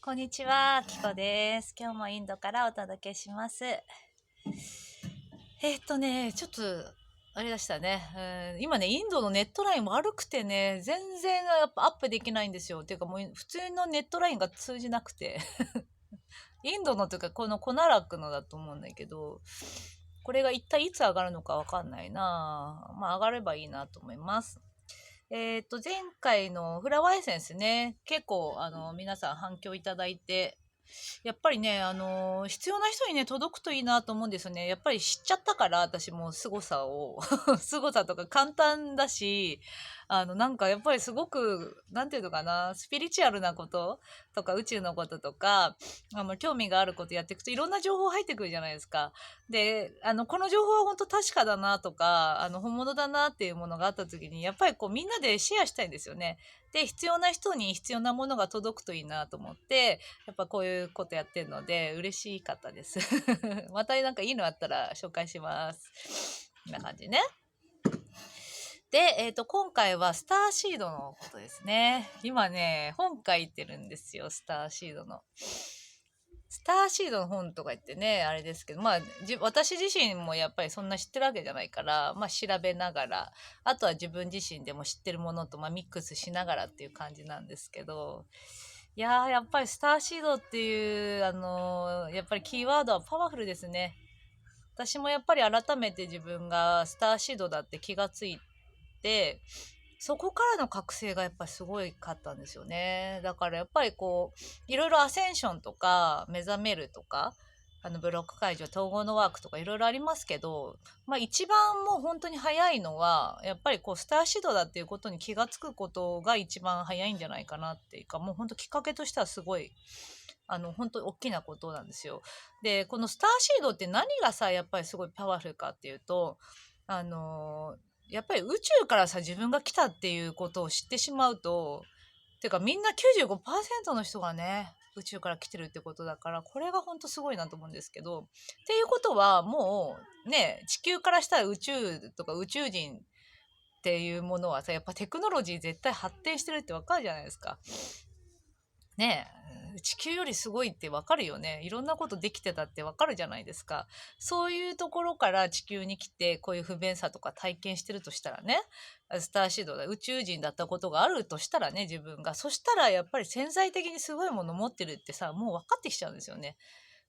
こんにちは、キコです。今日もインドからお届けします。ちょっと、あれでしたね。今ね、インドのネットライン悪くてね、全然やっぱアップできないんですよ。っていうかもう普通のネットラインが通じなくて。インドのというか、このコナラックのだと思うんだけど、これが一体いつ上がるのかわかんないな。まあ上がればいいなと思います。前回のフラワーエッセンスね、結構皆さん反響いただいて、やっぱりね、必要な人にね、届くといいなと思うんですよね。やっぱり知っちゃったから、私も凄さを。凄さとか簡単だし、なんかやっぱりすごく、なんていうのかな、スピリチュアルなこととか宇宙のこととか、興味があることやっていくといろんな情報入ってくるじゃないですか。で、この情報は本当確かだなとか、本物だなっていうものがあった時に、やっぱりこうみんなでシェアしたいんですよね。で、必要な人に必要なものが届くといいなと思って、やっぱこういうことやってるので嬉しかったです。またなんかいいのあったら紹介します。こんな感じね。で、今回はスターシードのことですね。今ね、本書いてるんですよ、スターシードの。スターシードの本とか言ってね、あれですけど、まあ、私自身もやっぱりそんな知ってるわけじゃないから、まあ調べながら、あとは自分自身でも知ってるものとまあミックスしながらっていう感じなんですけど、いやー、やっぱりスターシードっていう、やっぱりキーワードはパワフルですね。私もやっぱり改めて自分がスターシードだって気がついて、そこからの覚醒がやっぱりすごいかったんですよね。だからやっぱりこう、いろいろアセンションとか、目覚めるとか、ブロック解除、統合のワークとかいろいろありますけど、まあ一番もう本当に早いのは、やっぱりこう、スターシードだっていうことに気がつくことが一番早いんじゃないかなっていうか、もう本当きっかけとしてはすごい、本当に大きなことなんですよ。で、このスターシードって何がさ、やっぱりすごいパワフルかっていうと、あのやっぱり宇宙からさ、自分が来たっていうことを知ってしまうと、てかみんな95%の人がね、宇宙から来てるってことだから、これがほんとすごいなと思うんですけど、っていうことはもうね、地球からしたら宇宙とか宇宙人っていうものはさ、やっぱテクノロジー絶対発展してるってわかるじゃないですか。ねえ、地球よりすごいってわかるよね。いろんなことできてたってわかるじゃないですか。そういうところから地球に来て、こういう不便さとか体験してるとしたらね、スターシードで宇宙人だったことがあるとしたらね、自分が。そしたらやっぱり潜在的にすごいもの持ってるってさ、もう分かってきちゃうんですよね。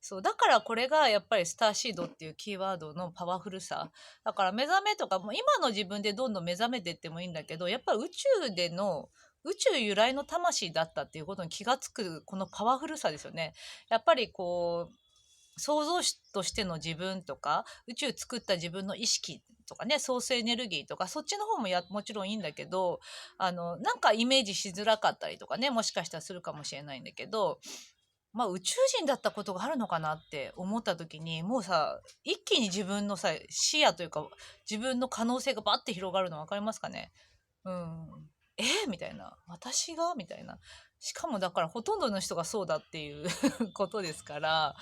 そう。だからこれがやっぱりスターシードっていうキーワードのパワフルさ。だから目覚めとかも今の自分でどんどん目覚めていってもいいんだけど、やっぱり宇宙での宇宙由来の魂だったっていうことに気がつくこのパワフルさですよね。やっぱりこう創造主としての自分とか宇宙作った自分の意識とかね、ソースエネルギーとかそっちの方ももちろんいいんだけど、なんかイメージしづらかったりとかね、もしかしたらするかもしれないんだけど、まあ宇宙人だったことがあるのかなって思った時に、もうさ、一気に自分のさ、視野というか、自分の可能性がバッて広がるの分かりますかね。うん。みたいな。私がみたいな。しかもだからほとんどの人がそうだっていうことですから、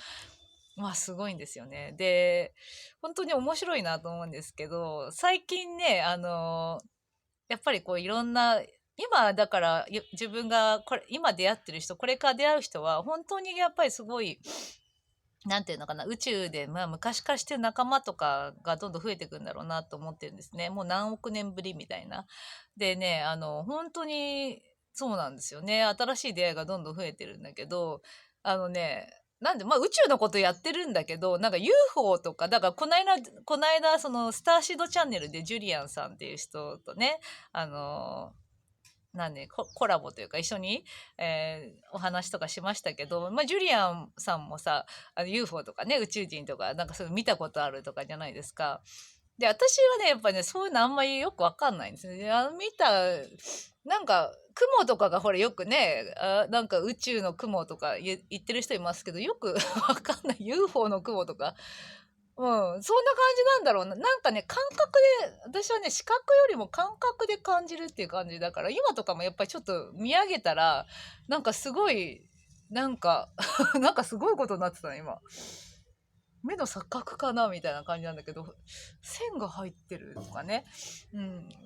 まあすごいんですよね。で、本当に面白いなと思うんですけど、最近ね、やっぱりこういろんな、今だから自分が今出会ってる人、これから出会う人は本当にやっぱりすごい、なんていうのかな、宇宙で、まあ昔からしてる仲間とかがどんどん増えていくんだろうなと思ってるんですね。もう何億年ぶりみたいな。でね、本当にそうなんですよね。新しい出会いがどんどん増えてるんだけど、あのね、なんで、まあ宇宙のことやってるんだけど、なんか UFO とか、だからこの間、そのスターシードチャンネルでジュリアンさんっていう人とね、あの、コラボというか一緒に、お話とかしましたけど、まあ、ジュリアンさんもさ、UFO とかね、宇宙人とか、なんかそういう見たことあるとかじゃないですか。で、私はね、やっぱね、そういうのあんまりよくわかんないんですよね。なんか、雲とかがほらよくね、なんか宇宙の雲とか言ってる人いますけど、よくわかんない。UFO の雲とか、うん、そんな感じなんだろうな。なんかね、感覚で、私はね、視覚よりも感覚で感じるっていう感じだから、今とかもやっぱりちょっと見上げたら、なんかすごい、なんかなんかすごいことになってたね、今。目の錯覚かなみたいな感じなんだけど、線が入ってるとかね。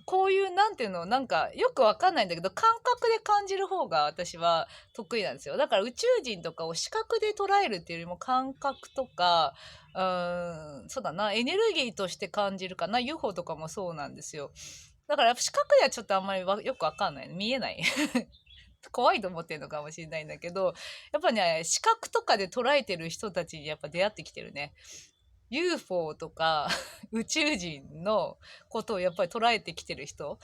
こういう、なんていうの、なんかよくわかんないんだけど、感覚で感じる方が私は得意なんですよ。だから宇宙人とかを視覚で捉えるっていうよりも感覚とか、そうだな、エネルギーとして感じるかな。UFO とかもそうなんですよ。だからやっぱ視覚ではちょっとあんまりよくわかんない。見えない。怖いと思ってるのかもしれないんだけど、やっぱね、視覚とかで捉えてる人たちにやっぱ出会ってきてるね。UFO とか宇宙人のことをやっぱり捉えてきてる人、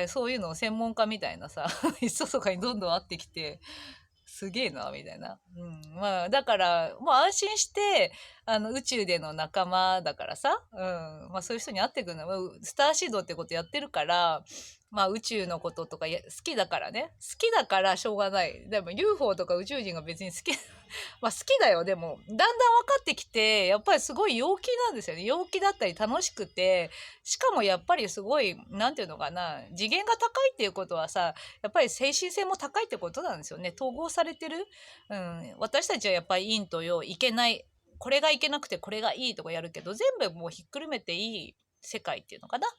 そういうのを専門家みたいなさ人とかにどんどん会ってきて、すげえなみたいな。まあだからもう安心して宇宙での仲間だからさ、まあそういう人に会ってくるのはスターシードってことやってるから、まあ宇宙のこととか好きだからね、好きだからしょうがない。でも UFO とか宇宙人が別に好きまあ好きだよ。でもだんだん分かってきて、やっぱりすごい陽気なんですよね。陽気だったり楽しくて、しかもやっぱりすごいなんていうのかな、次元が高いっていうことはさ、やっぱり精神性も高いってことなんですよね。統合されてる。私たちはやっぱり陰と陽、いけない、これがいけなくてこれがいいとかやるけど、全部もうひっくるめていい世界っていうのかな。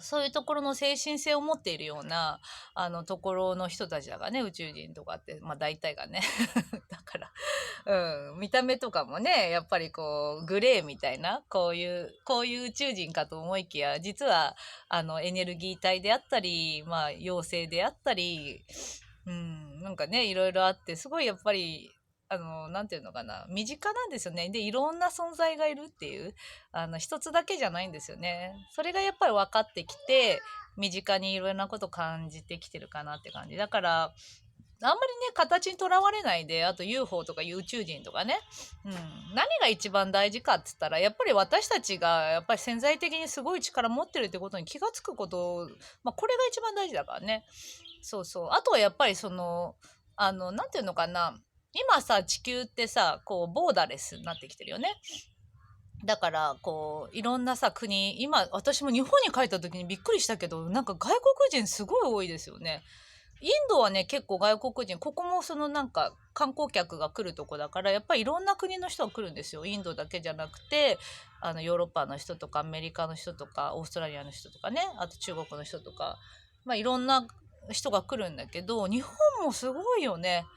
そういうところの精神性を持っているようなところの人たちだからね、宇宙人とかって、まあ大体がねだから、見た目とかもね、やっぱりこうグレーみたいな、こういう宇宙人かと思いきや、実はエネルギー体であったり、まあ妖精であったり、なんかね、いろいろあって、すごいやっぱりなんていうのかな、身近なんですよね。で、いろんな存在がいるっていう、一つだけじゃないんですよね。それがやっぱり分かってきて、身近にいろんなこと感じてきてるかなって感じ。だから、あんまりね、形にとらわれないで、あと UFO とか宇宙人とかね、何が一番大事かって言ったら、やっぱり私たちが、やっぱり潜在的にすごい力持ってるってことに気がつくこと、まあ、これが一番大事だからね。そうそう。あとはやっぱりなんていうのかな、今さ、地球ってさ、こう、ボーダレスになってきてるよね。だから、こう、いろんなさ、国、今、私も日本に帰った時にびっくりしたけど、なんか外国人すごい多いですよね。インドはね、結構外国人、ここもそのなんか観光客が来るとこだから、やっぱりいろんな国の人が来るんですよ。インドだけじゃなくて、ヨーロッパの人とか、アメリカの人とか、オーストラリアの人とかね、あと中国の人とか、まあいろんな人が来るんだけど、日本もすごいよね。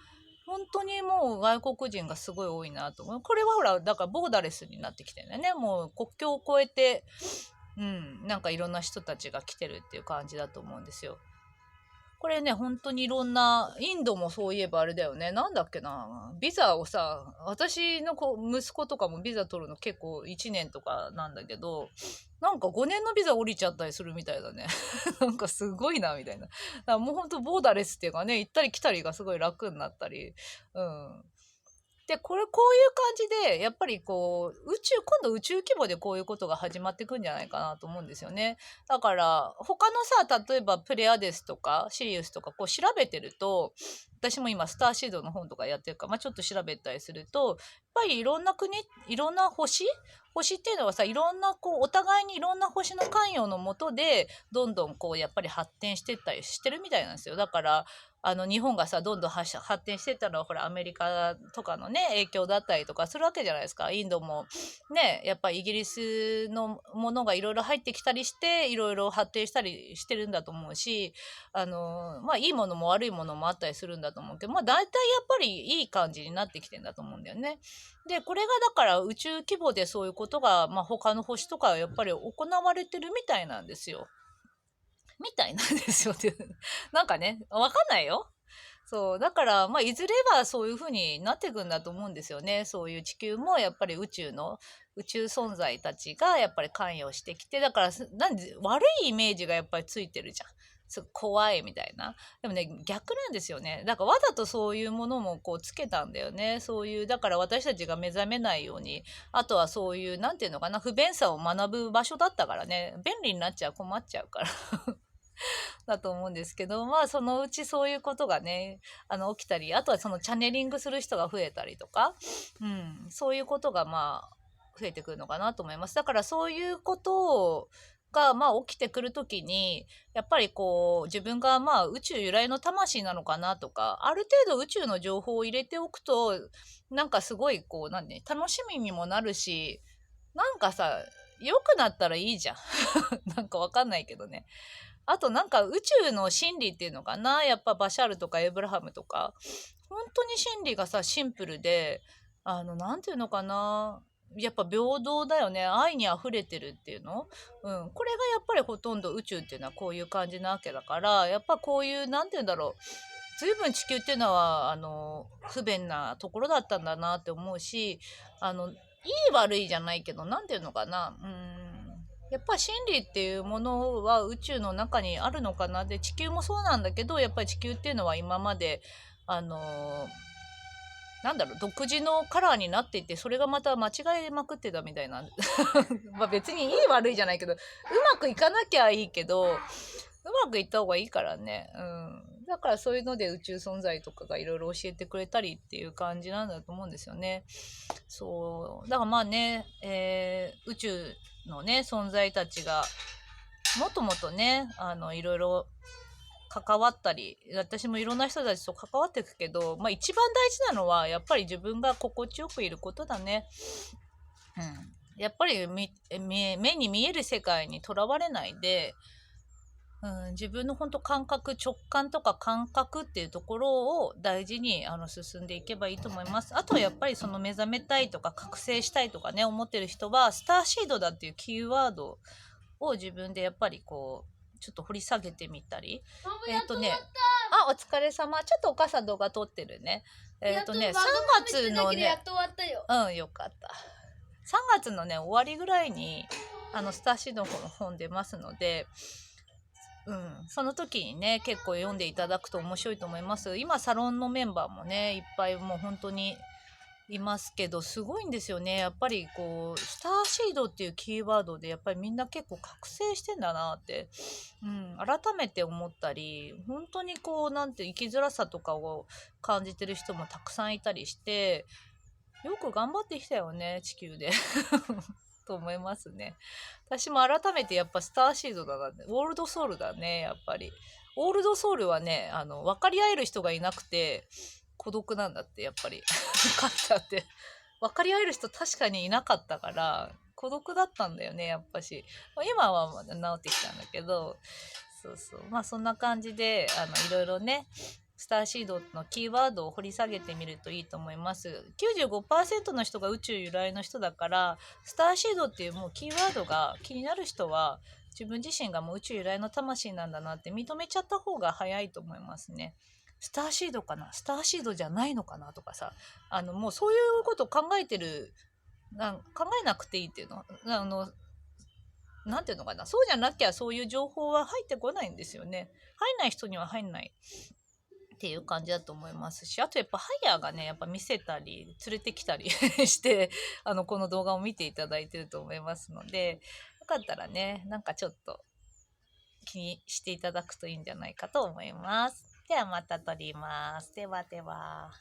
本当にもう外国人がすごい多いなと思う。これはほら、だからボーダレスになってきてるんだよね。もう国境を越えて、なんかいろんな人たちが来てるっていう感じだと思うんですよ。これね、本当にいろんな、インドもそういえばあれだよね。なんだっけな。ビザをさ、私の息子とかもビザ取るの結構1年とかなんだけど、なんか5年のビザ降りちゃったりするみたいだね。なんかすごいな、みたいな。だからもうほんとボーダレスっていうかね、行ったり来たりがすごい楽になったり、うん。で、こういう感じで、やっぱりこう、今度宇宙規模でこういうことが始まってくんじゃないかなと思うんですよね。だから、他のさ、例えばプレアデスとかシリウスとかこう調べてると、私も今スターシードの本とかやってるから、まあちょっと調べたりすると、やっぱりいろんな国、いろんな星っていうのはさ、いろんなこう、お互いにいろんな星の関与のもとで、どんどんこう、やっぱり発展してったりしてるみたいなんですよ。だから、日本がさ、どんどん発展してったのは、ほら、アメリカとかのね、影響だったりとかするわけじゃないですか。インドも、ね、やっぱりイギリスのものがいろいろ入ってきたりして、いろいろ発展したりしてるんだと思うし、まあ、いいものも悪いものもあったりするんだと思うけど、まあ、大体やっぱりいい感じになってきてんだと思うんだよね。で、これがだから宇宙規模でそういうことが、まあ、他の星とかはやっぱり行われてるみたいなんですよ。みたいなんですよって。なんかね、わかんないよ。そう。だから、まあ、いずれはそういう風になっていくんだと思うんですよね。そういう地球もやっぱり宇宙存在たちがやっぱり関与してきて、だから、悪いイメージがやっぱりついてるじゃん。怖いみたいな。でもね、逆なんですよね。だからわざとそういうものもこうつけたんだよね。そういう、だから私たちが目覚めないように、あとはそういう、なんていうのかな、不便さを学ぶ場所だったからね、便利になっちゃ困っちゃうから。だと思うんですけど、まあそのうちそういうことがね、起きたり、あとはそのチャネリングする人が増えたりとか、そういうことがまあ増えてくるのかなと思います。だからそういうことをが、まあ、起きてくるときに、やっぱりこう、自分がまあ、宇宙由来の魂なのかなとか、ある程度宇宙の情報を入れておくと、なんかすごいこう、楽しみにもなるし、なんかさ、良くなったらいいじゃん。なんかわかんないけどね。あとなんか宇宙の真理っていうのかな、やっぱバシャールとかエイブラハムとか、本当に真理がさ、シンプルで、なんていうのかな、やっぱ平等だよね。愛に溢れてるっていうの。うん。これがやっぱりほとんど宇宙っていうのはこういう感じなわけだから、やっぱこういう、なんていうんだろう。随分地球っていうのは、不便なところだったんだなって思うし、いい悪いじゃないけど、なんていうのかな。やっぱ真理っていうものは宇宙の中にあるのかな。で、地球もそうなんだけど、やっぱり地球っていうのは今まで、あのなんだろう、独自のカラーになっていて、それがまた間違えまくってたみたいな。まあ別にいい悪いじゃないけど、うまくいかなきゃいいけど、うまくいった方がいいからね。うん。だからそういうので宇宙存在とかがいろいろ教えてくれたりっていう感じなんだと思うんですよね。そう。だからまあね、宇宙のね、存在たちが、もっともっとね、いろいろ関わったり、私もいろんな人たちと関わっていくけど、まあ一番大事なのは、やっぱり自分が心地よくいることだね。うん。やっぱり目に見える世界にとらわれないで、自分の本当感覚、直感とか感覚っていうところを大事に進んでいけばいいと思います。あとはやっぱりその目覚めたいとか覚醒したいとかね、思ってる人は、スターシードだっていうキーワードを自分でやっぱりこう、ちょっと掘り下げてみたり。あ、お疲れ様。ちょっとお母さん動画撮ってるね。3月のね、うん、よかった。3月のね、終わりぐらいに、スターシードの本出ますので、その時にね、結構読んでいただくと面白いと思います。今、サロンのメンバーもね、いっぱいもう本当にいますけど、すごいんですよね。やっぱりこう、スターシードっていうキーワードで、やっぱりみんな結構覚醒してんだなって、改めて思ったり、本当にこう、なんて生きづらさとかを感じてる人もたくさんいたりして、よく頑張ってきたよね、地球で。と思いますね。私も改めてやっぱスターシードだな、オールドソウルだね、やっぱり。オールドソウルはね、分かり合える人がいなくて、孤独なんだって、やっぱり。書いてあって。分かり合える人確かにいなかったから、孤独だったんだよね、やっぱし。今は治ってきたんだけど、そうそう。まあそんな感じで、いろいろね、スターシードのキーワードを掘り下げてみるといいと思います。95% の人が宇宙由来の人だから、スターシードっていうもうキーワードが気になる人は、自分自身がもう宇宙由来の魂なんだなって認めちゃった方が早いと思いますね。スターシードかな、スターシードじゃないのかなとかさ、もうそういうことを考えてる、考えなくていいっていうの。なんていうのかな、そうじゃなきゃそういう情報は入ってこないんですよね。入んない人には入んないっていう感じだと思いますし、あとやっぱハイヤーがね、やっぱ見せたり連れてきたりしてこの動画を見ていただいてると思いますので、よかったらね、なんかちょっと気にしていただくといいんじゃないかと思います。ではまた撮ります。ではでは。